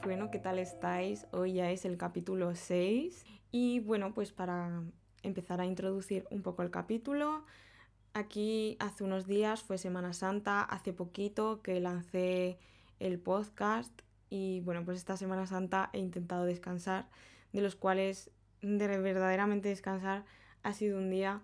Bueno, ¿qué tal estáis? Hoy ya es el capítulo 6 y bueno, pues para empezar a introducir un poco el capítulo, aquí hace unos días fue Semana Santa, hace poquito que lancé el podcast y bueno, pues esta Semana Santa he intentado descansar, de los cuales de verdaderamente descansar ha sido un día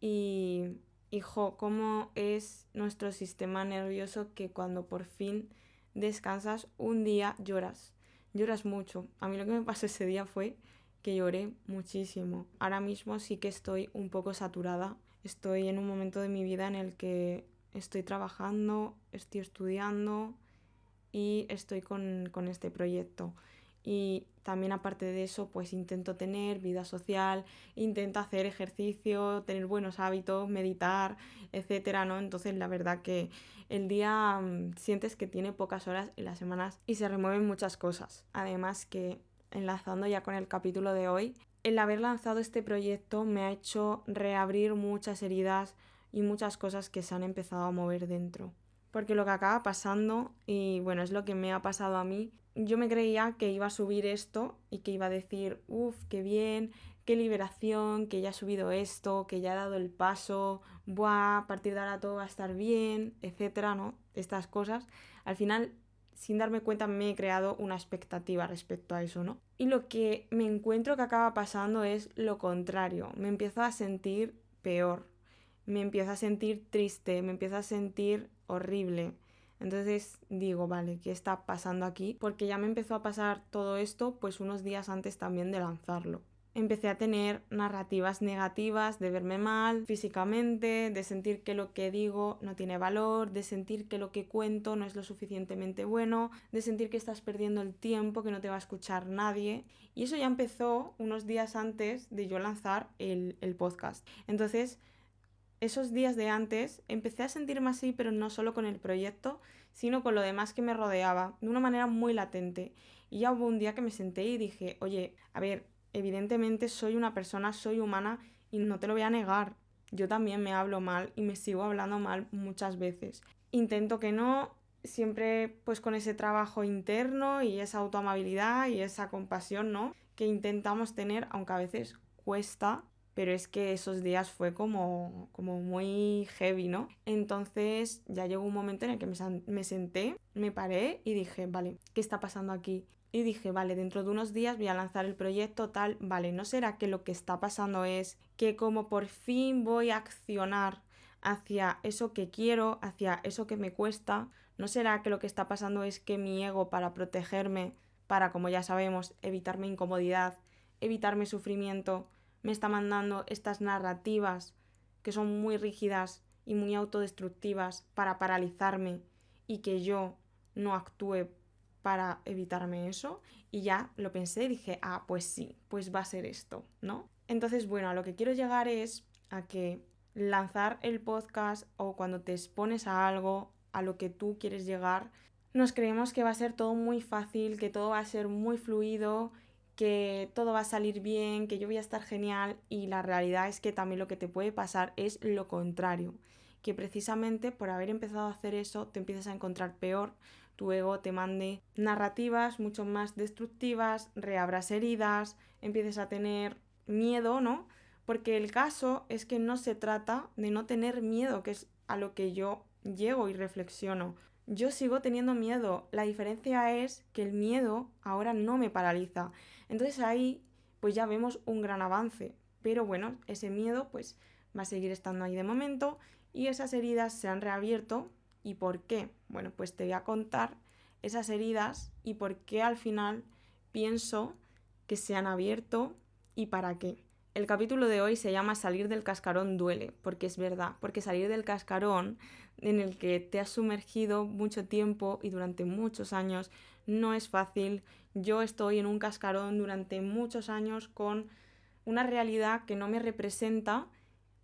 y, hijo, cómo es nuestro sistema nervioso que cuando por fin descansas un día lloras. Lloras mucho. A mí lo que me pasó ese día fue que lloré muchísimo. Ahora mismo sí que estoy un poco saturada. Estoy en un momento de mi vida en el que estoy trabajando, estoy estudiando y estoy con este proyecto. Y también aparte de eso, pues intento tener vida social, intento hacer ejercicio, tener buenos hábitos, meditar, etcétera, ¿no? Entonces la verdad que el día sientes que tiene pocas horas en las semanas y se remueven muchas cosas. Además que, enlazando ya con el capítulo de hoy, el haber lanzado este proyecto me ha hecho reabrir muchas heridas y muchas cosas que se han empezado a mover dentro. Porque lo que acaba pasando, y bueno, es lo que me ha pasado a mí, yo me creía que iba a subir esto y que iba a decir, uff, qué bien, qué liberación, que ya he subido esto, que ya he dado el paso, buah, a partir de ahora todo va a estar bien, etcétera, ¿no? Estas cosas. Al final, sin darme cuenta, me he creado una expectativa respecto a eso, ¿no? Y lo que me encuentro que acaba pasando es lo contrario, me empiezo a sentir peor, me empiezo a sentir triste, me empiezo a sentir horrible. Entonces digo, vale, ¿qué está pasando aquí? Porque ya me empezó a pasar todo esto pues unos días antes también de lanzarlo. Empecé a tener narrativas negativas de verme mal físicamente, de sentir que lo que digo no tiene valor, de sentir que lo que cuento no es lo suficientemente bueno, de sentir que estás perdiendo el tiempo, que no te va a escuchar nadie. Y eso ya empezó unos días antes de yo lanzar el podcast. Entonces, esos días de antes empecé a sentirme así, pero no solo con el proyecto, sino con lo demás que me rodeaba, de una manera muy latente. Y ya hubo un día que me senté y dije, oye, a ver, evidentemente soy una persona, soy humana y no te lo voy a negar. Yo también me hablo mal y me sigo hablando mal muchas veces. Intento que no, siempre pues con ese trabajo interno y esa autoamabilidad y esa compasión, ¿no? Que intentamos tener, aunque a veces cuesta, pero es que esos días fue como muy heavy, ¿no? Entonces ya llegó un momento en el que me senté, me paré y dije, vale, ¿qué está pasando aquí? Y dije, vale, dentro de unos días voy a lanzar el proyecto tal, vale, ¿no será que lo que está pasando es que como por fin voy a accionar hacia eso que quiero, hacia eso que me cuesta? ¿No será que lo que está pasando es que mi ego, para protegerme, para, como ya sabemos, evitarme incomodidad, evitarme sufrimiento, me está mandando estas narrativas que son muy rígidas y muy autodestructivas para paralizarme y que yo no actúe para evitarme eso? Y ya lo pensé y dije, ah, pues sí, pues va a ser esto, ¿no? Entonces, bueno, a lo que quiero llegar es a que lanzar el podcast o cuando te expones a algo, a lo que tú quieres llegar, nos creemos que va a ser todo muy fácil, que todo va a ser muy fluido, que todo va a salir bien, que yo voy a estar genial, y la realidad es que también lo que te puede pasar es lo contrario, que precisamente por haber empezado a hacer eso te empiezas a encontrar peor, tu ego te mande narrativas mucho más destructivas, reabras heridas, empieces a tener miedo, ¿no? Porque el caso es que no se trata de no tener miedo, que es a lo que yo llego y reflexiono. Yo sigo teniendo miedo, la diferencia es que el miedo ahora no me paraliza. Entonces ahí pues ya vemos un gran avance, pero bueno, ese miedo pues va a seguir estando ahí de momento y esas heridas se han reabierto. ¿Y por qué? Bueno, pues te voy a contar esas heridas y por qué al final pienso que se han abierto y para qué. El capítulo de hoy se llama Salir del cascarón duele, porque es verdad, porque salir del cascarón en el que te has sumergido mucho tiempo y durante muchos años no es fácil. Yo estoy en un cascarón durante muchos años con una realidad que no me representa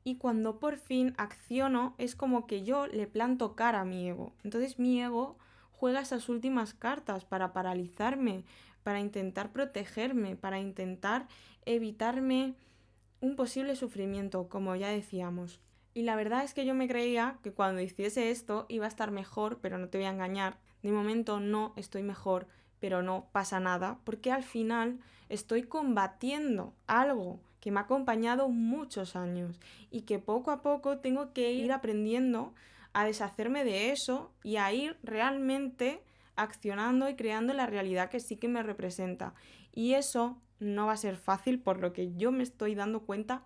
y cuando por fin acciono es como que yo le planto cara a mi ego. Entonces mi ego juega esas últimas cartas para paralizarme, para intentar protegerme, para intentar evitarme un posible sufrimiento, como ya decíamos. Y la verdad es que yo me creía que cuando hiciese esto iba a estar mejor, pero no te voy a engañar. De momento no estoy mejor, pero no pasa nada porque al final estoy combatiendo algo que me ha acompañado muchos años y que poco a poco tengo que ir aprendiendo a deshacerme de eso y a ir realmente accionando y creando la realidad que sí que me representa. Y eso no va a ser fácil por lo que yo me estoy dando cuenta,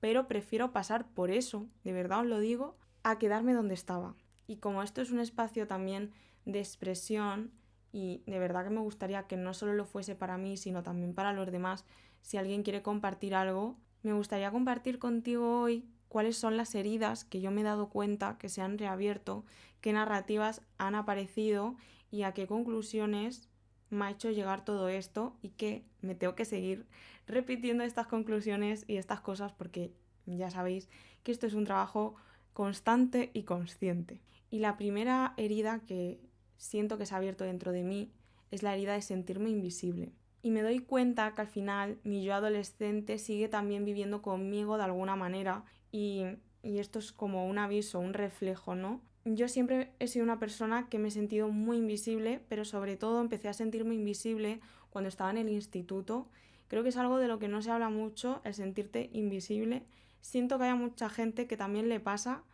pero prefiero pasar por eso, de verdad os lo digo, a quedarme donde estaba. Y como esto es un espacio también de expresión y de verdad que me gustaría que no solo lo fuese para mí, sino también para los demás, si alguien quiere compartir algo, me gustaría compartir contigo hoy cuáles son las heridas que yo me he dado cuenta que se han reabierto, qué narrativas han aparecido y a qué conclusiones me ha hecho llegar todo esto y que me tengo que seguir repitiendo estas conclusiones y estas cosas porque ya sabéis que esto es un trabajo constante y consciente. Y la primera herida que siento que se ha abierto dentro de mí es la herida de sentirme invisible. Y me doy cuenta que al final mi yo adolescente sigue también viviendo conmigo de alguna manera y esto es como un aviso, un reflejo, ¿no? Yo siempre he sido una persona que me he sentido muy invisible, pero sobre todo empecé a sentirme invisible cuando estaba en el instituto. Creo que es algo de lo que no se habla mucho, el sentirte invisible. Siento que hay mucha gente que también le pasa,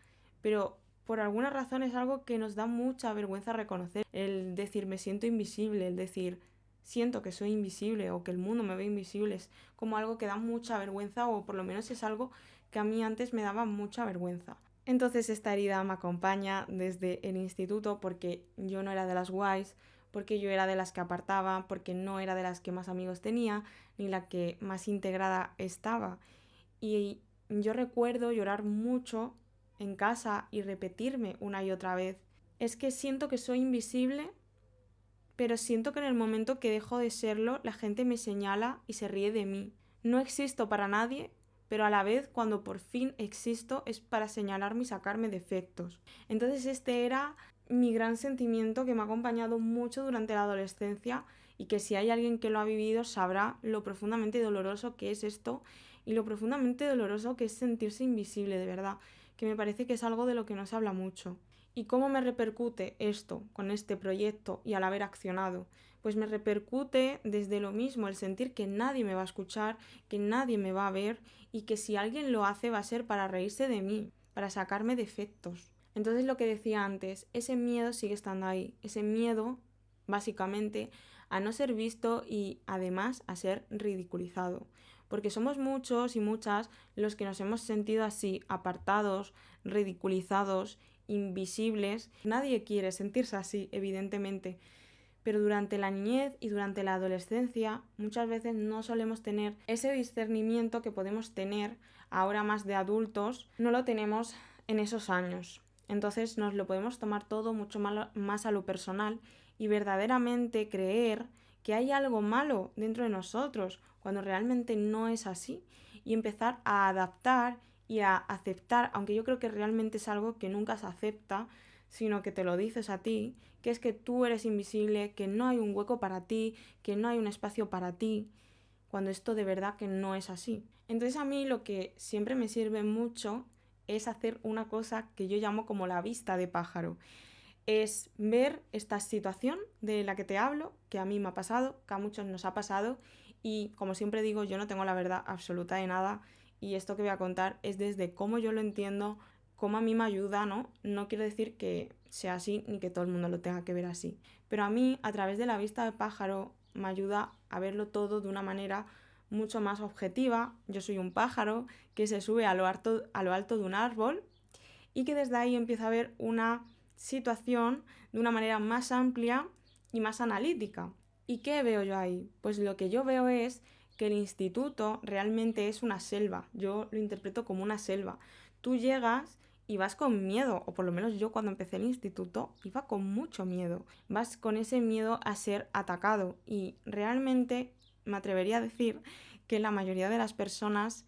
pero por alguna razón es algo que nos da mucha vergüenza reconocer. El decir me siento invisible, el decir siento que soy invisible o que el mundo me ve invisible es como algo que da mucha vergüenza o por lo menos es algo que a mí antes me daba mucha vergüenza. Entonces esta herida me acompaña desde el instituto porque yo no era de las guays, porque yo era de las que apartaba, porque no era de las que más amigos tenía, ni la que más integrada estaba. Y yo recuerdo llorar mucho en casa y repetirme una y otra vez. Es que siento que soy invisible, pero siento que en el momento que dejo de serlo, la gente me señala y se ríe de mí. No existo para nadie, pero a la vez cuando por fin existo es para señalarme y sacarme defectos. Entonces este era mi gran sentimiento que me ha acompañado mucho durante la adolescencia y que si hay alguien que lo ha vivido sabrá lo profundamente doloroso que es esto y lo profundamente doloroso que es sentirse invisible, de verdad, que me parece que es algo de lo que no se habla mucho. ¿Y cómo me repercute esto con este proyecto y al haber accionado? Pues me repercute desde lo mismo, el sentir que nadie me va a escuchar, que nadie me va a ver y que si alguien lo hace va a ser para reírse de mí, para sacarme defectos. Entonces lo que decía antes, ese miedo sigue estando ahí, ese miedo básicamente a no ser visto y además a ser ridiculizado. Porque somos muchos y muchas los que nos hemos sentido así, apartados, ridiculizados, invisibles. Nadie quiere sentirse así, evidentemente. Pero durante la niñez y durante la adolescencia muchas veces no solemos tener ese discernimiento que podemos tener ahora más de adultos, no lo tenemos en esos años. Entonces nos lo podemos tomar todo mucho más a lo personal y verdaderamente creer que hay algo malo dentro de nosotros cuando realmente no es así y empezar a adaptar y a aceptar, aunque yo creo que realmente es algo que nunca se acepta, sino que te lo dices a ti, que es que tú eres invisible, que no hay un hueco para ti, que no hay un espacio para ti, cuando esto de verdad que no es así. Entonces a mí lo que siempre me sirve mucho es hacer una cosa que yo llamo como la vista de pájaro. Es ver esta situación de la que te hablo, que a mí me ha pasado, que a muchos nos ha pasado y como siempre digo, yo no tengo la verdad absoluta de nada y esto que voy a contar es desde cómo yo lo entiendo, cómo a mí me ayuda, ¿no? No quiero decir que sea así ni que todo el mundo lo tenga que ver así, pero a mí a través de la vista de pájaro me ayuda a verlo todo de una manera mucho más objetiva. Yo soy un pájaro que se sube a lo alto de un árbol y que desde ahí empieza a ver una situación de una manera más amplia y más analítica. ¿Y qué veo yo ahí? Pues lo que yo veo es que el instituto realmente es una selva. Yo lo interpreto como una selva. Tú llegas y vas con miedo, o por lo menos yo cuando empecé el instituto iba con mucho miedo. Vas con ese miedo a ser atacado y realmente me atrevería a decir que la mayoría de las personas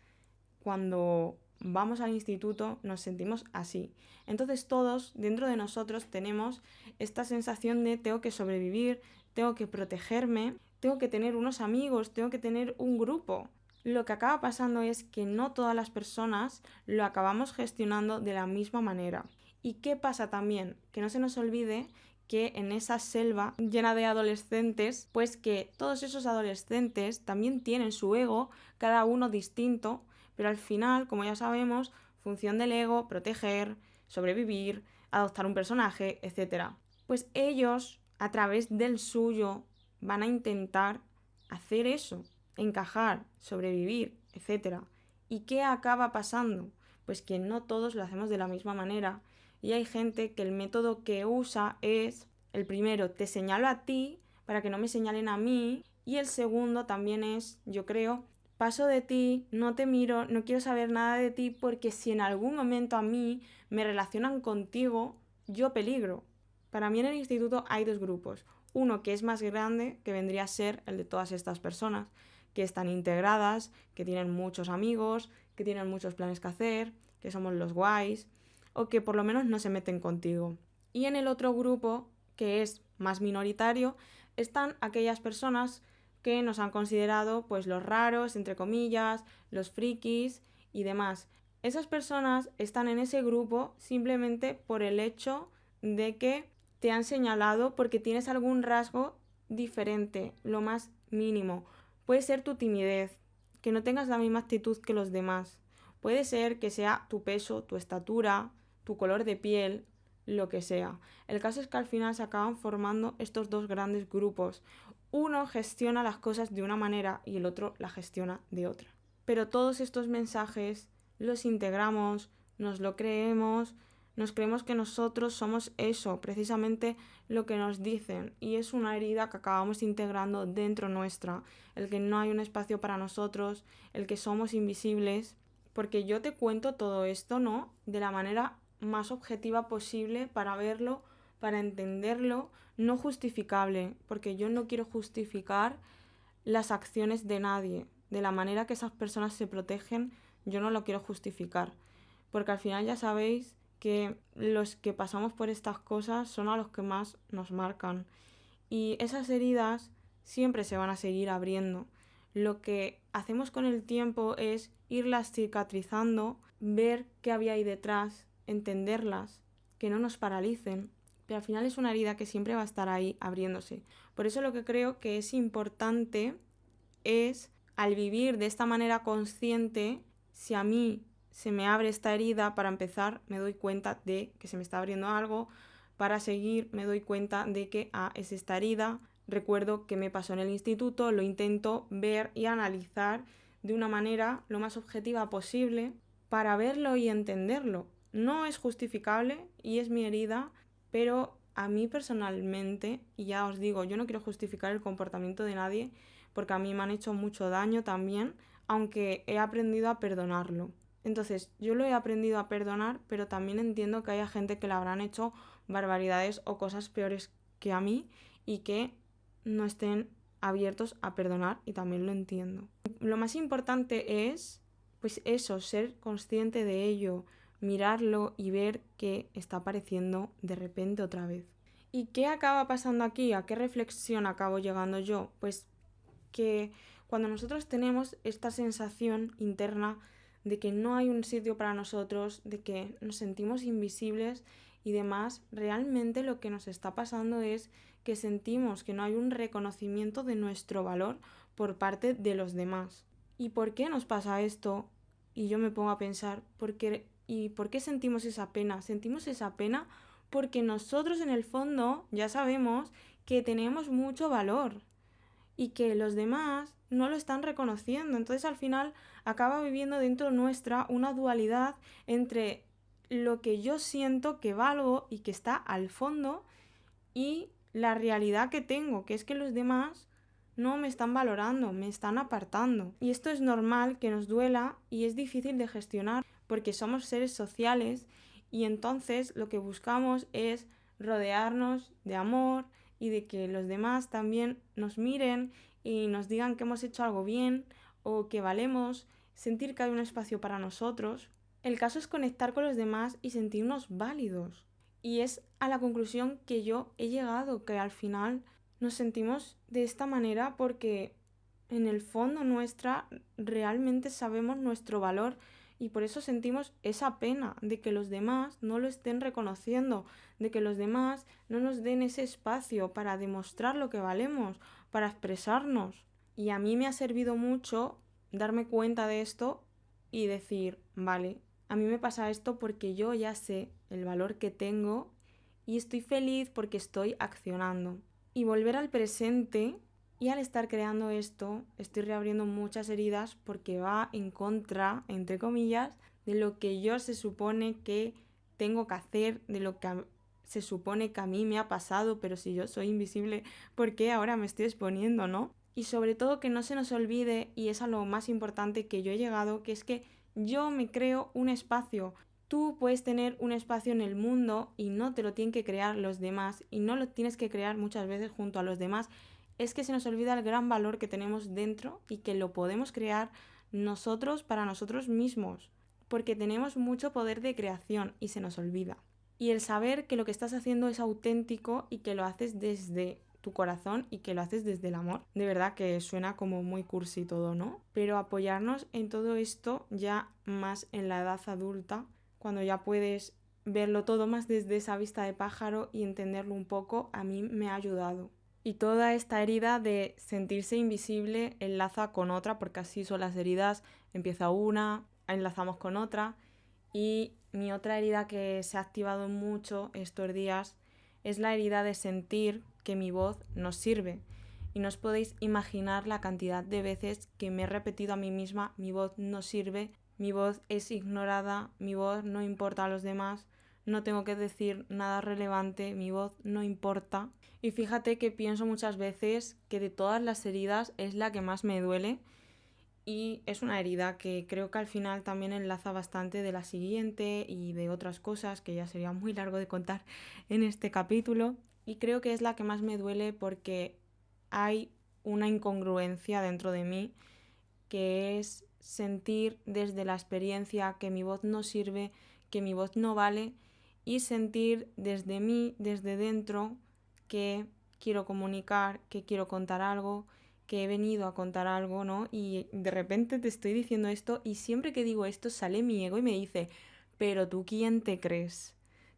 cuando vamos al instituto nos sentimos así. Entonces todos dentro de nosotros tenemos esta sensación de tengo que sobrevivir, tengo que protegerme, tengo que tener unos amigos, tengo que tener un grupo. Lo que acaba pasando es que no todas las personas lo acabamos gestionando de la misma manera. ¿Y qué pasa también? Que no se nos olvide que en esa selva llena de adolescentes, pues que todos esos adolescentes también tienen su ego, cada uno distinto, pero al final, como ya sabemos, función del ego, proteger, sobrevivir, adoptar un personaje, etc. Pues ellos, a través del suyo, van a intentar hacer eso, encajar, sobrevivir, etc. ¿Y qué acaba pasando? Pues que no todos lo hacemos de la misma manera y hay gente que el método que usa es, el primero, te señalo a ti para que no me señalen a mí, y el segundo también es, yo creo, paso de ti, no te miro, no quiero saber nada de ti porque si en algún momento a mí me relacionan contigo, yo peligro. Para mí en el instituto hay dos grupos. Uno que es más grande, que vendría a ser el de todas estas personas, que están integradas, que tienen muchos amigos, que tienen muchos planes que hacer, que somos los guays, o que por lo menos no se meten contigo. Y en el otro grupo, que es más minoritario, están aquellas personas que nos han considerado pues los raros, entre comillas, los frikis y demás. Esas personas están en ese grupo simplemente por el hecho de que te han señalado porque tienes algún rasgo diferente, lo más mínimo. Puede ser tu timidez, que no tengas la misma actitud que los demás. Puede ser que sea tu peso, tu estatura, tu color de piel, lo que sea. El caso es que al final se acaban formando estos dos grandes grupos. Uno gestiona las cosas de una manera y el otro la gestiona de otra. Pero todos estos mensajes los integramos, nos lo creemos, nos creemos que nosotros somos eso, precisamente lo que nos dicen, y es una herida que acabamos integrando dentro nuestra, el que no hay un espacio para nosotros, el que somos invisibles, porque yo te cuento todo esto, ¿no? De la manera más objetiva posible para verlo, para entenderlo, no justificable, porque yo no quiero justificar las acciones de nadie, de la manera que esas personas se protegen, yo no lo quiero justificar, porque al final ya sabéis que los que pasamos por estas cosas son a los que más nos marcan y esas heridas siempre se van a seguir abriendo. Lo que hacemos con el tiempo es irlas cicatrizando, ver qué había ahí detrás, entenderlas, que no nos paralicen, pero al final es una herida que siempre va a estar ahí abriéndose. Por eso lo que creo que es importante es, al vivir de esta manera consciente, si a mí se me abre esta herida, para empezar me doy cuenta de que se me está abriendo algo, para seguir me doy cuenta de que es esta herida, recuerdo que me pasó en el instituto, lo intento ver y analizar de una manera lo más objetiva posible para verlo y entenderlo. No es justificable y es mi herida, pero a mí personalmente, y ya os digo, yo no quiero justificar el comportamiento de nadie porque a mí me han hecho mucho daño también, aunque he aprendido a perdonarlo. Entonces, yo lo he aprendido a perdonar, pero también entiendo que haya gente que le habrán hecho barbaridades o cosas peores que a mí y que no estén abiertos a perdonar, y también lo entiendo. Lo más importante es, pues eso, ser consciente de ello, mirarlo y ver qué está apareciendo de repente otra vez. ¿Y qué acaba pasando aquí? ¿A qué reflexión acabo llegando yo? Pues que cuando nosotros tenemos esta sensación interna de que no hay un sitio para nosotros, de que nos sentimos invisibles y demás, realmente lo que nos está pasando es que sentimos que no hay un reconocimiento de nuestro valor por parte de los demás. ¿Y por qué nos pasa esto? Y yo me pongo a pensar, ¿por qué sentimos esa pena? Sentimos esa pena porque nosotros en el fondo ya sabemos que tenemos mucho valor y que los demás no lo están reconociendo. Entonces al final acaba viviendo dentro nuestra una dualidad entre lo que yo siento que valgo y que está al fondo y la realidad que tengo, que es que los demás no me están valorando, me están apartando. Y esto es normal que nos duela y es difícil de gestionar porque somos seres sociales y entonces lo que buscamos es rodearnos de amor y de que los demás también nos miren y nos digan que hemos hecho algo bien o que valemos, sentir que hay un espacio para nosotros. El caso es conectar con los demás y sentirnos válidos. Y es a la conclusión que yo he llegado, que al final nos sentimos de esta manera porque en el fondo nuestra realmente sabemos nuestro valor, y por eso sentimos esa pena de que los demás no lo estén reconociendo, de que los demás no nos den ese espacio para demostrar lo que valemos, para expresarnos. Y a mí me ha servido mucho darme cuenta de esto y decir, vale, a mí me pasa esto porque yo ya sé el valor que tengo y estoy feliz porque estoy accionando. Y volver al presente, y al estar creando esto, estoy reabriendo muchas heridas porque va en contra, entre comillas, de lo que yo se supone que tengo que hacer, de lo que se supone que a mí me ha pasado, pero si yo soy invisible, ¿por qué ahora me estoy exponiendo, no? Y sobre todo que no se nos olvide, y es a lo más importante que yo he llegado, que es que yo me creo un espacio. Tú puedes tener un espacio en el mundo y no te lo tienen que crear los demás, y no lo tienes que crear muchas veces junto a los demás. Es que se nos olvida el gran valor que tenemos dentro y que lo podemos crear nosotros para nosotros mismos, porque tenemos mucho poder de creación y se nos olvida. Y el saber que lo que estás haciendo es auténtico y que lo haces desde tu corazón y que lo haces desde el amor. De verdad que suena como muy cursi todo, ¿no? Pero apoyarnos en todo esto ya más en la edad adulta, cuando ya puedes verlo todo más desde esa vista de pájaro y entenderlo un poco, a mí me ha ayudado. Y toda esta herida de sentirse invisible enlaza con otra, porque así son las heridas, empieza una, enlazamos con otra. Y mi otra herida que se ha activado mucho estos días es la herida de sentir que mi voz no sirve. Y no os podéis imaginar la cantidad de veces que me he repetido a mí misma, mi voz no sirve, mi voz es ignorada, mi voz no importa a los demás, no tengo que decir nada relevante, mi voz no importa. Y fíjate que pienso muchas veces que de todas las heridas es la que más me duele y es una herida que creo que al final también enlaza bastante de la siguiente y de otras cosas que ya sería muy largo de contar en este capítulo. Y creo que es la que más me duele porque hay una incongruencia dentro de mí que es sentir desde la experiencia que mi voz no sirve, que mi voz no vale y sentir desde mí, desde dentro, que quiero comunicar, que quiero contar algo, que he venido a contar algo, ¿no? Y de repente te estoy diciendo esto y siempre que digo esto sale mi ego y me dice, pero tú ¿quién te crees?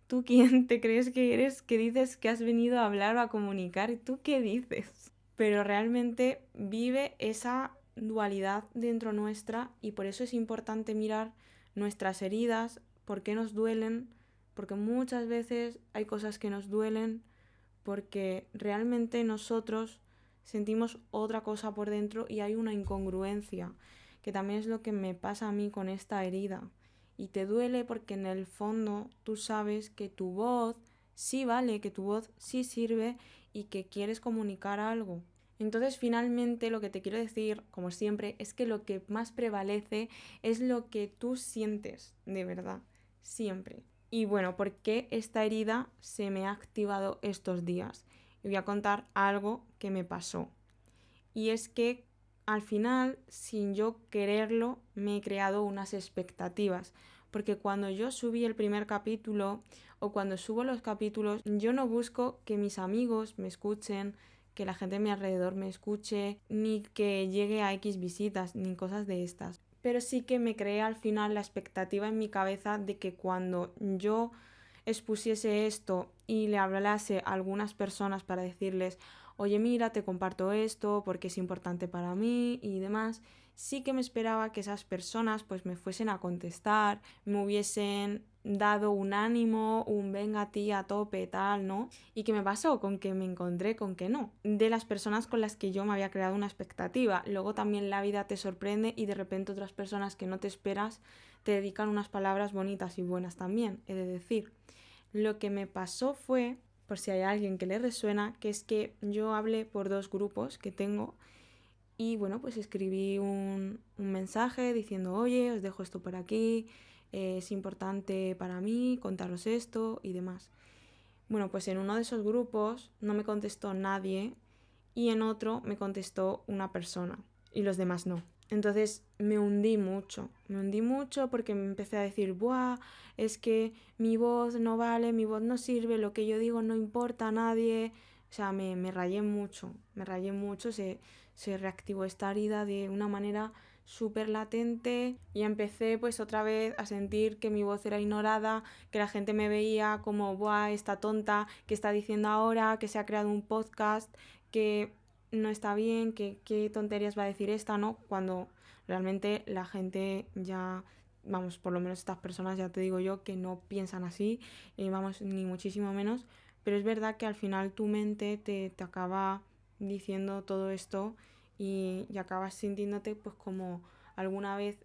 ¿Tú quién te crees que eres que dices que has venido a hablar o a comunicar? ¿Tú qué dices? Pero realmente vive esa dualidad dentro nuestra y por eso es importante mirar nuestras heridas, por qué nos duelen, porque muchas veces hay cosas que nos duelen porque realmente nosotros sentimos otra cosa por dentro y hay una incongruencia, que también es lo que me pasa a mí con esta herida. Y te duele porque en el fondo tú sabes que tu voz sí vale, que tu voz sí sirve y que quieres comunicar algo. Entonces finalmente lo que te quiero decir, como siempre, es que lo que más prevalece es lo que tú sientes de verdad, siempre. Y bueno, ¿por qué esta herida se me ha activado estos días? Y voy a contar algo que me pasó. Y es que al final, sin yo quererlo, me he creado unas expectativas. Porque cuando yo subí el primer capítulo o cuando subo los capítulos, yo no busco que mis amigos me escuchen, que la gente a mi alrededor me escuche, ni que llegue a X visitas, ni cosas de estas. Pero sí que me creé al final la expectativa en mi cabeza de que cuando yo expusiese esto y le hablase a algunas personas para decirles, oye mira, te comparto esto porque es importante para mí y demás, sí que me esperaba que esas personas pues me fuesen a contestar, me hubiesen dado un ánimo, un venga tía a tope, tal, ¿no? ¿Y qué me pasó? Con que me encontré con que no. De las personas con las que yo me había creado una expectativa. Luego también la vida te sorprende y de repente otras personas que no te esperas te dedican unas palabras bonitas y buenas también, he de decir. Lo que me pasó fue, por si hay alguien que le resuena, que es que yo hablé por dos grupos que tengo y bueno, pues escribí un mensaje diciendo, oye, os dejo esto por aquí, es importante para mí contaros esto y demás. Bueno, pues en uno de esos grupos no me contestó nadie y en otro me contestó una persona y los demás no. Entonces me hundí mucho porque me empecé a decir, buah, es que mi voz no vale, mi voz no sirve, lo que yo digo no importa a nadie. O sea, me rayé mucho, se reactivó esta herida de una manera súper latente y empecé pues otra vez a sentir que mi voz era ignorada, que la gente me veía como, buah, esta tonta, que está diciendo ahora, que se ha creado un podcast, que no está bien, que qué tonterías va a decir esta, ¿no? Cuando realmente la gente ya, vamos, por lo menos estas personas ya te digo yo que no piensan así, vamos, ni muchísimo menos, pero es verdad que al final tu mente te acaba diciendo todo esto y acabas sintiéndote pues como alguna vez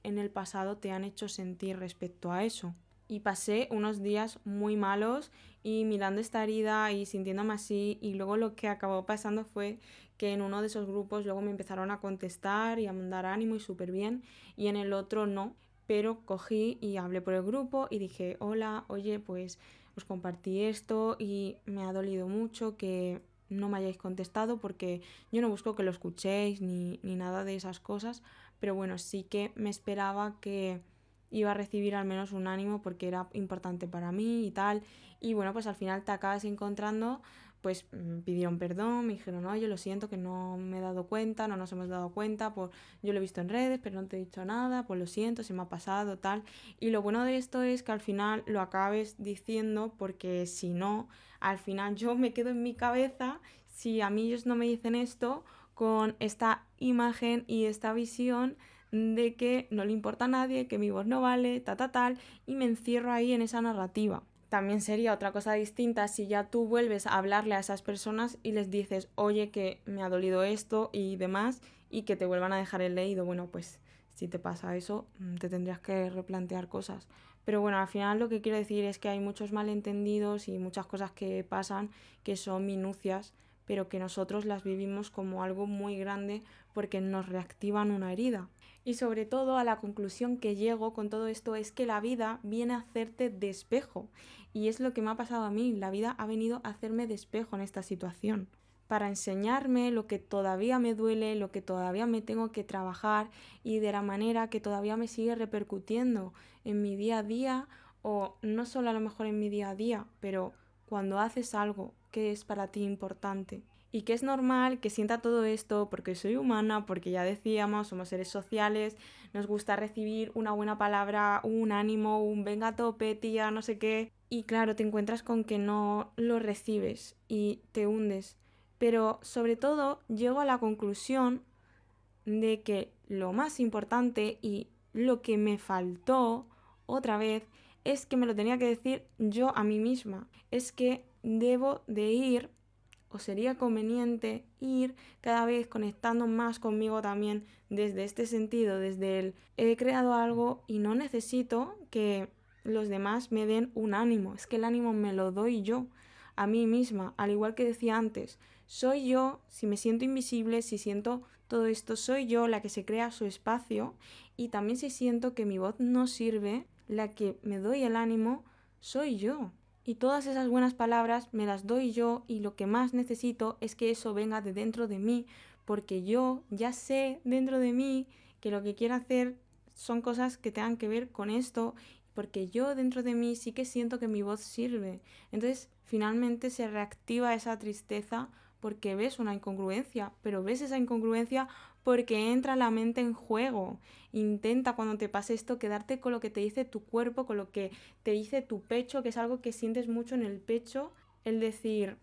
en el pasado te han hecho sentir respecto a eso. Y pasé unos días muy malos y mirando esta herida y sintiéndome así, y luego lo que acabó pasando fue que en uno de esos grupos luego me empezaron a contestar y a mandar ánimo y súper bien, y en el otro no, pero cogí y hablé por el grupo y dije, hola, oye, pues os compartí esto y me ha dolido mucho que no me hayáis contestado porque yo no busco que lo escuchéis ni nada de esas cosas, pero bueno, sí que me esperaba que iba a recibir al menos un ánimo porque era importante para mí y tal. Y bueno, pues al final te acabas encontrando, pues pidieron perdón, me dijeron, oye, lo siento que no me he dado cuenta, no nos hemos dado cuenta, pues yo lo he visto en redes, pero no te he dicho nada, pues lo siento, se me ha pasado, tal. Y lo bueno de esto es que al final lo acabes diciendo porque si no, al final yo me quedo en mi cabeza, si a mí ellos no me dicen esto, con esta imagen y esta visión de que no le importa a nadie, que mi voz no vale, tal, y me encierro ahí en esa narrativa. También sería otra cosa distinta si ya tú vuelves a hablarle a esas personas y les dices, oye, que me ha dolido esto y demás, y que te vuelvan a dejar el leído. Bueno, pues si te pasa eso, te tendrías que replantear cosas. Pero bueno, al final lo que quiero decir es que hay muchos malentendidos y muchas cosas que pasan que son minucias, pero que nosotros las vivimos como algo muy grande porque nos reactivan una herida. Y sobre todo a la conclusión que llego con todo esto es que la vida viene a hacerte de espejo. Y es lo que me ha pasado a mí. La vida ha venido a hacerme de espejo en esta situación. Para enseñarme lo que todavía me duele, lo que todavía me tengo que trabajar y de la manera que todavía me sigue repercutiendo en mi día a día o no solo a lo mejor en mi día a día, pero cuando haces algo que es para ti importante. Y que es normal que sienta todo esto porque soy humana, porque ya decíamos, somos seres sociales, nos gusta recibir una buena palabra, un ánimo, un venga a tope, tía, no sé qué. Y claro, te encuentras con que no lo recibes y te hundes. Pero sobre todo llego a la conclusión de que lo más importante y lo que me faltó otra vez es que me lo tenía que decir yo a mí misma. Es que debo de ir o sería conveniente ir cada vez conectando más conmigo también desde este sentido, desde el he creado algo y no necesito que los demás me den un ánimo, es que el ánimo me lo doy yo a mí misma, al igual que decía antes, soy yo, si me siento invisible, si siento todo esto, soy yo la que se crea su espacio y también si siento que mi voz no sirve, la que me doy el ánimo, soy yo. Y todas esas buenas palabras me las doy yo y lo que más necesito es que eso venga de dentro de mí, porque yo ya sé dentro de mí que lo que quiero hacer son cosas que tengan que ver con esto, porque yo dentro de mí sí que siento que mi voz sirve. Entonces, finalmente se reactiva esa tristeza porque ves una incongruencia, pero ves esa incongruencia porque entra la mente en juego. Intenta cuando te pase esto quedarte con lo que te dice tu cuerpo, con lo que te dice tu pecho, que es algo que sientes mucho en el pecho, el decir,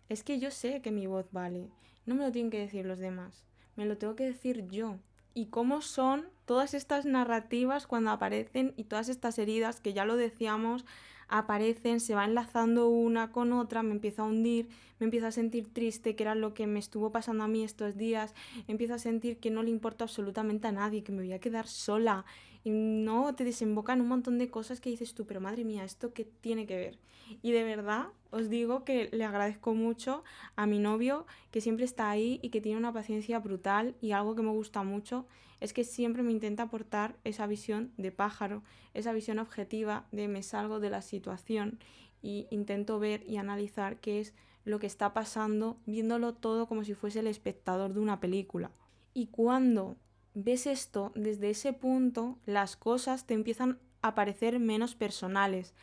es que yo sé que mi voz vale, no me lo tienen que decir los demás, me lo tengo que decir yo. Y cómo son todas estas narrativas cuando aparecen y todas estas heridas que ya lo decíamos, aparecen, se va enlazando una con otra, me empiezo a hundir, me empiezo a sentir triste, que era lo que me estuvo pasando a mí estos días, empiezo a sentir que no le importa absolutamente a nadie, que me voy a quedar sola, y no te desembocan un montón de cosas que dices tú, pero madre mía, ¿esto qué tiene que ver? Y de verdad os digo que le agradezco mucho a mi novio, que siempre está ahí y que tiene una paciencia brutal, y algo que me gusta mucho es que siempre me intenta aportar esa visión de pájaro, esa visión objetiva de me salgo de la situación y intento ver y analizar qué es lo que está pasando, viéndolo todo como si fuese el espectador de una película. Y cuando ves esto desde ese punto, las cosas te empiezan a parecer menos personales,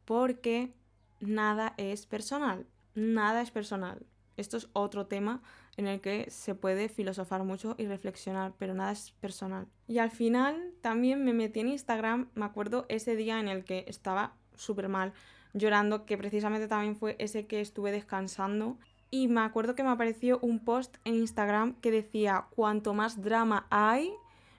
porque nada es personal, nada es personal. Esto es otro tema en el que se puede filosofar mucho y reflexionar, pero nada es personal. Y al final también me metí en Instagram, me acuerdo ese día en el que estaba súper mal, llorando, que precisamente también fue ese que estuve descansando. Y me acuerdo que me apareció un post en Instagram que decía: cuanto más drama hay,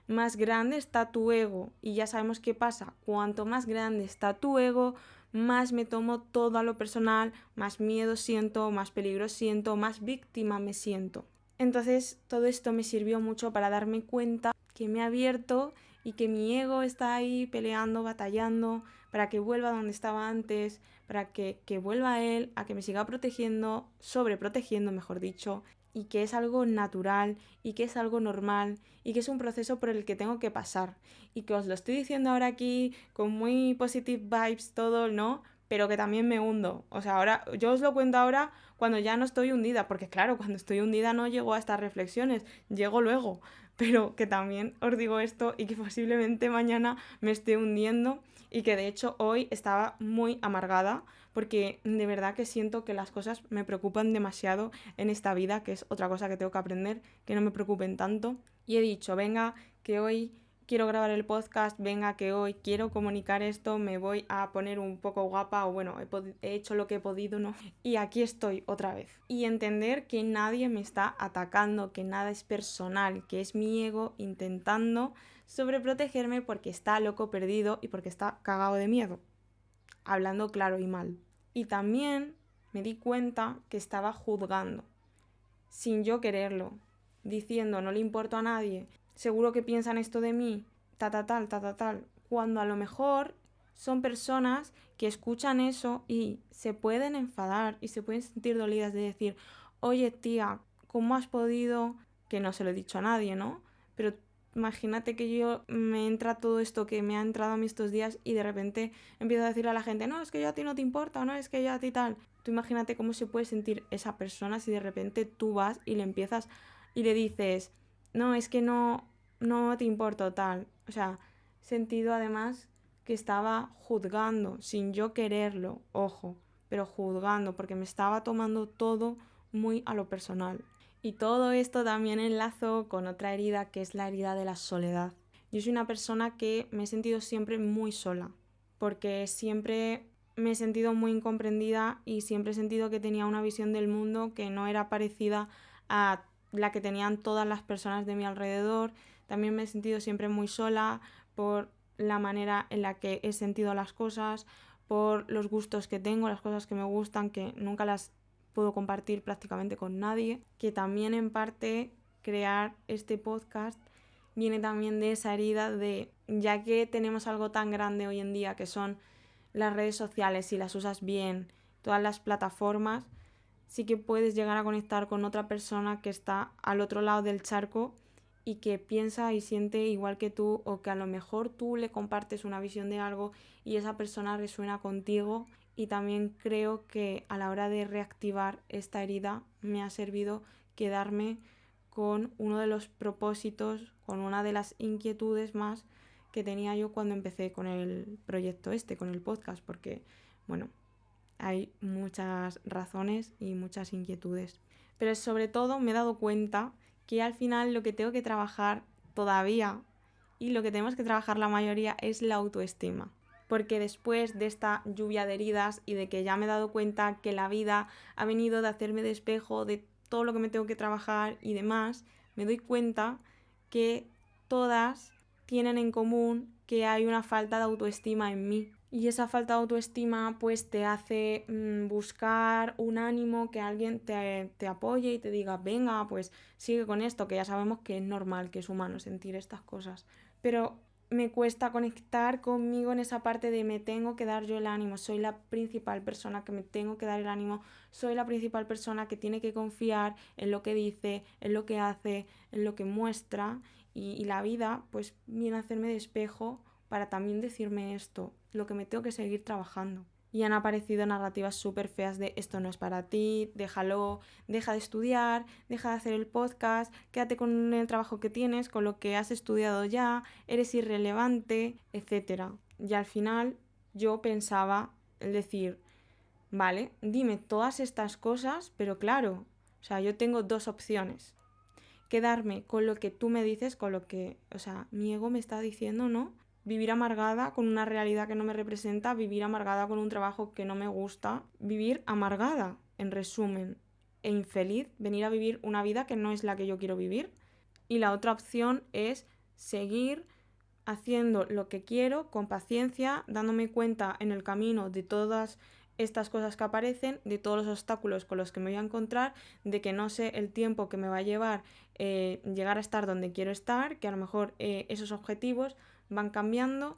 más grande está tu ego. Y ya sabemos qué pasa, cuanto más grande está tu ego, más me tomo todo a lo personal, más miedo siento, más peligro siento, más víctima me siento. Entonces todo esto me sirvió mucho para darme cuenta que me he abierto y que mi ego está ahí peleando, batallando, para que vuelva donde estaba antes, para que vuelva él, a que me siga protegiendo, sobreprotegiendo, mejor dicho, y que es algo natural y que es algo normal y que es un proceso por el que tengo que pasar y que os lo estoy diciendo ahora aquí con muy positive vibes todo, ¿no? Pero que también me hundo. O sea, ahora yo os lo cuento ahora cuando ya no estoy hundida, porque claro, cuando estoy hundida no llego a estas reflexiones, llego luego, pero que también os digo esto y que posiblemente mañana me esté hundiendo y que de hecho hoy estaba muy amargada porque de verdad que siento que las cosas me preocupan demasiado en esta vida, que es otra cosa que tengo que aprender, que no me preocupen tanto. Y he dicho, venga, que hoy quiero grabar el podcast, venga, que hoy quiero comunicar esto, me voy a poner un poco guapa, o bueno, he hecho lo que he podido, ¿no? Y aquí estoy otra vez. Y entender que nadie me está atacando, que nada es personal, que es mi ego intentando sobreprotegerme porque está loco perdido y porque está cagado de miedo. Hablando claro y mal. Y también me di cuenta que estaba juzgando, sin yo quererlo, diciendo no le importo a nadie, seguro que piensan esto de mí, tal, cuando a lo mejor son personas que escuchan eso y se pueden enfadar y se pueden sentir dolidas de decir, oye tía, ¿cómo has podido? Que no se lo he dicho a nadie, ¿no? Pero imagínate que yo me entra todo esto que me ha entrado a mí estos días y de repente empiezo a decirle a la gente, no, es que yo a ti no te importa, o no, es que yo a ti tal. Tú imagínate cómo se puede sentir esa persona si de repente tú vas y le empiezas y le dices, no, es que no te importa tal. O sea, sentido además que estaba juzgando sin yo quererlo, ojo, pero juzgando porque me estaba tomando todo muy a lo personal. Y todo esto también enlazo con otra herida que es la herida de la soledad. Yo soy una persona que me he sentido siempre muy sola, porque siempre me he sentido muy incomprendida y siempre he sentido que tenía una visión del mundo que no era parecida a la que tenían todas las personas de mi alrededor. También me he sentido siempre muy sola por la manera en la que he sentido las cosas, por los gustos que tengo, las cosas que me gustan, que nunca las puedo compartir prácticamente con nadie, que también en parte crear este podcast viene también de esa herida de, ya que tenemos algo tan grande hoy en día que son las redes sociales, si las usas bien, todas las plataformas, sí que puedes llegar a conectar con otra persona que está al otro lado del charco y que piensa y siente igual que tú, o que a lo mejor tú le compartes una visión de algo y esa persona resuena contigo. Y también creo que a la hora de reactivar esta herida me ha servido quedarme con uno de los propósitos, con una de las inquietudes más que tenía yo cuando empecé con el proyecto con el podcast, porque, bueno, hay muchas razones y muchas inquietudes. Pero sobre todo me he dado cuenta que al final lo que tengo que trabajar todavía y lo que tenemos que trabajar la mayoría es la autoestima. Porque después de esta lluvia de heridas y de que ya me he dado cuenta que la vida ha venido de hacerme de espejo de todo lo que me tengo que trabajar y demás, me doy cuenta que todas tienen en común que hay una falta de autoestima en mí. Y esa falta de autoestima pues te hace buscar un ánimo, que alguien te apoye y te diga, venga, pues sigue con esto, que ya sabemos que es normal, que es humano sentir estas cosas. Pero me cuesta conectar conmigo en esa parte de me tengo que dar yo el ánimo, soy la principal persona que me tengo que dar el ánimo, soy la principal persona que tiene que confiar en lo que dice, en lo que hace, en lo que muestra, y la vida pues viene a hacerme de espejo para también decirme esto, lo que me tengo que seguir trabajando. Y han aparecido narrativas súper feas de esto no es para ti, déjalo, deja de estudiar, deja de hacer el podcast, quédate con el trabajo que tienes, con lo que has estudiado ya, eres irrelevante, etc. Y al final yo pensaba el decir, vale, dime todas estas cosas, pero claro, o O sea, yo tengo dos opciones. Quedarme con lo que tú me dices, con lo que, o sea, mi ego me está diciendo, ¿no? Vivir amargada con una realidad que no me representa, vivir amargada con un trabajo que no me gusta, vivir amargada, en resumen, e infeliz, venir a vivir una vida que no es la que yo quiero vivir. Y la otra opción es seguir haciendo lo que quiero con paciencia, dándome cuenta en el camino de todas estas cosas que aparecen, de todos los obstáculos con los que me voy a encontrar, de que no sé el tiempo que me va a llevar llegar a estar donde quiero estar, que a lo mejor esos objetivos van cambiando,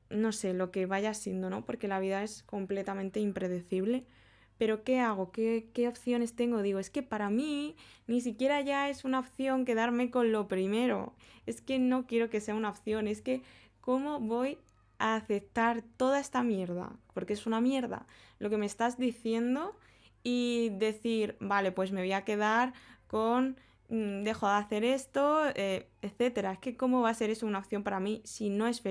no sé, lo que vaya siendo, ¿no? Porque la vida es completamente impredecible. Pero ¿qué hago? ¿Qué opciones tengo? Digo, es que para mí ni siquiera ya es una opción quedarme con lo primero. Es que no quiero que sea una opción. Es que, ¿cómo voy a aceptar toda esta mierda? Porque es una mierda lo que me estás diciendo y decir, vale, pues me voy a quedar con dejo de hacer esto, etcétera. Es que ¿cómo va a ser eso una opción para mí si no es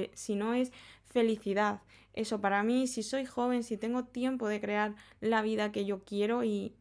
felicidad? Eso para mí, si soy joven, si tengo tiempo de crear la vida que yo quiero y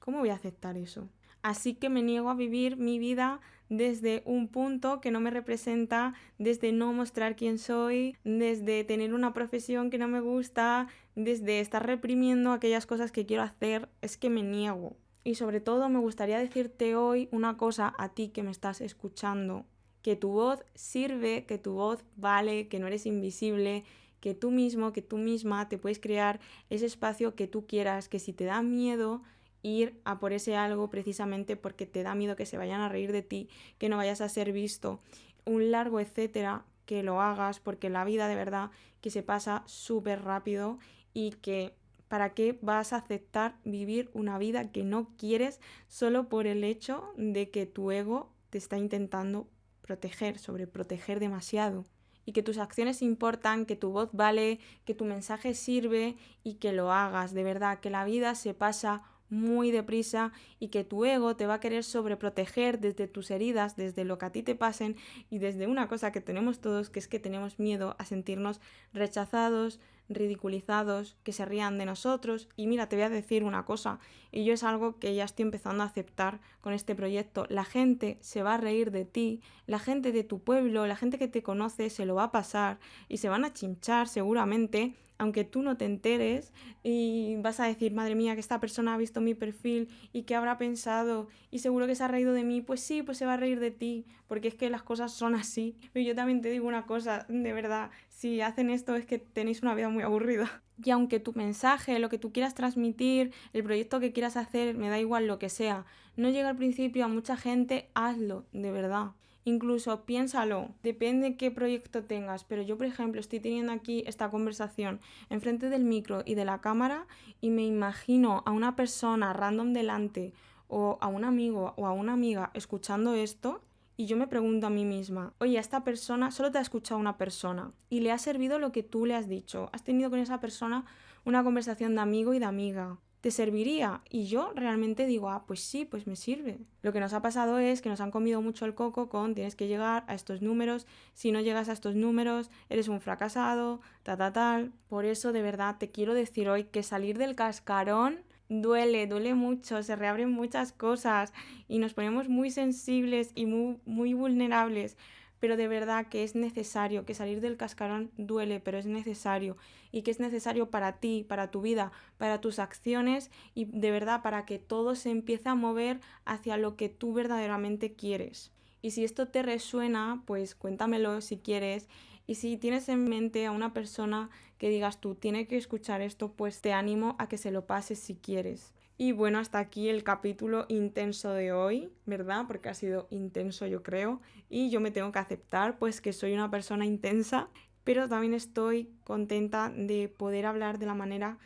¿cómo voy a aceptar eso? Así que me niego a vivir mi vida desde un punto que no me representa, desde no mostrar quién soy, desde tener una profesión que no me gusta, desde estar reprimiendo aquellas cosas que quiero hacer. Es que me niego. Y sobre todo me gustaría decirte hoy una cosa a ti que me estás escuchando, que tu voz sirve, que tu voz vale, que no eres invisible, que tú mismo, que tú misma te puedes crear ese espacio que tú quieras, que si te da miedo ir a por ese algo precisamente porque te da miedo que se vayan a reír de ti, que no vayas a ser visto, un largo etcétera, que lo hagas porque la vida de verdad que se pasa súper rápido y que ¿para qué vas a aceptar vivir una vida que no quieres solo por el hecho de que tu ego te está intentando proteger, sobreproteger demasiado? Y que tus acciones importan, que tu voz vale, que tu mensaje sirve y que lo hagas. De verdad, que la vida se pasa muy deprisa y que tu ego te va a querer sobreproteger desde tus heridas, desde lo que a ti te pasen y desde una cosa que tenemos todos, que es que tenemos miedo a sentirnos rechazados, ridiculizados, que se rían de nosotros. Y mira, te voy a decir una cosa, y yo es algo que ya estoy empezando a aceptar con este proyecto. La gente se va a reír de ti, la gente de tu pueblo, la gente que te conoce se lo va a pasar y se van a chinchar seguramente, aunque tú no te enteres, y vas a decir, madre mía, que esta persona ha visto mi perfil y que habrá pensado y seguro que se ha reído de mí. Pues sí, pues se va a reír de ti, porque es que las cosas son así. Pero yo también te digo una cosa, de verdad, si hacen esto es que tenéis una vida muy aburrida. Y aunque tu mensaje, lo que tú quieras transmitir, el proyecto que quieras hacer, me da igual lo que sea, no llega al principio a mucha gente, hazlo, de verdad. Incluso piénsalo, depende qué proyecto tengas, pero yo por ejemplo estoy teniendo aquí esta conversación enfrente del micro y de la cámara y me imagino a una persona random delante o a un amigo o a una amiga escuchando esto y yo me pregunto a mí misma, oye, a esta persona solo te ha escuchado una persona y le ha servido lo que tú le has dicho, has tenido con esa persona una conversación de amigo y de amiga. ¿Te serviría? Y yo realmente digo, ah, pues sí, pues me sirve. Lo que nos ha pasado es que nos han comido mucho el coco con tienes que llegar a estos números, si no llegas a estos números, eres un fracasado, tal. Por eso, de verdad, te quiero decir hoy que salir del cascarón duele mucho, se reabren muchas cosas y nos ponemos muy sensibles y muy vulnerables. Pero de verdad que es necesario, que salir del cascarón duele, pero es necesario. Y que es necesario para ti, para tu vida, para tus acciones y de verdad para que todo se empiece a mover hacia lo que tú verdaderamente quieres. Y si esto te resuena, pues cuéntamelo si quieres. Y si tienes en mente a una persona que digas tú, tiene que escuchar esto, pues te animo a que se lo pases si quieres. Y bueno, hasta aquí el capítulo intenso de hoy, ¿verdad? Porque ha sido intenso, yo creo. Y yo me tengo que aceptar, pues que soy una persona intensa, pero también estoy contenta de poder hablar de la manera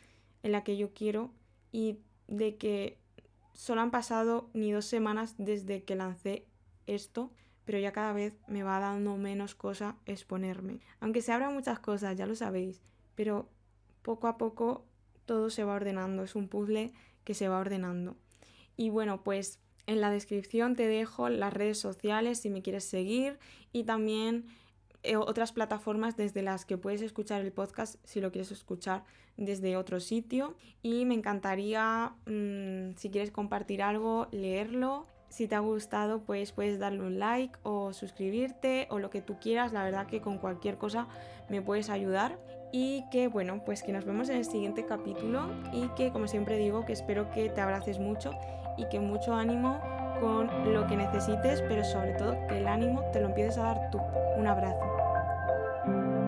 en la que yo quiero y de que solo han pasado ni 2 semanas desde que lancé esto, pero ya cada vez me va dando menos cosa exponerme. Aunque se abran muchas cosas, ya lo sabéis, pero poco a poco todo se va ordenando, es un puzzle que se va ordenando. Y bueno, pues en la descripción te dejo las redes sociales si me quieres seguir y también otras plataformas desde las que puedes escuchar el podcast si lo quieres escuchar desde otro sitio. Y me encantaría, si quieres compartir algo, leerlo. Si te ha gustado, pues puedes darle un like o suscribirte o lo que tú quieras. La verdad que con cualquier cosa me puedes ayudar. Y que bueno, pues que nos vemos en el siguiente capítulo y que, como siempre digo, que espero que te abraces mucho y que mucho ánimo con lo que necesites, pero sobre todo que el ánimo te lo empieces a dar tú. Un abrazo.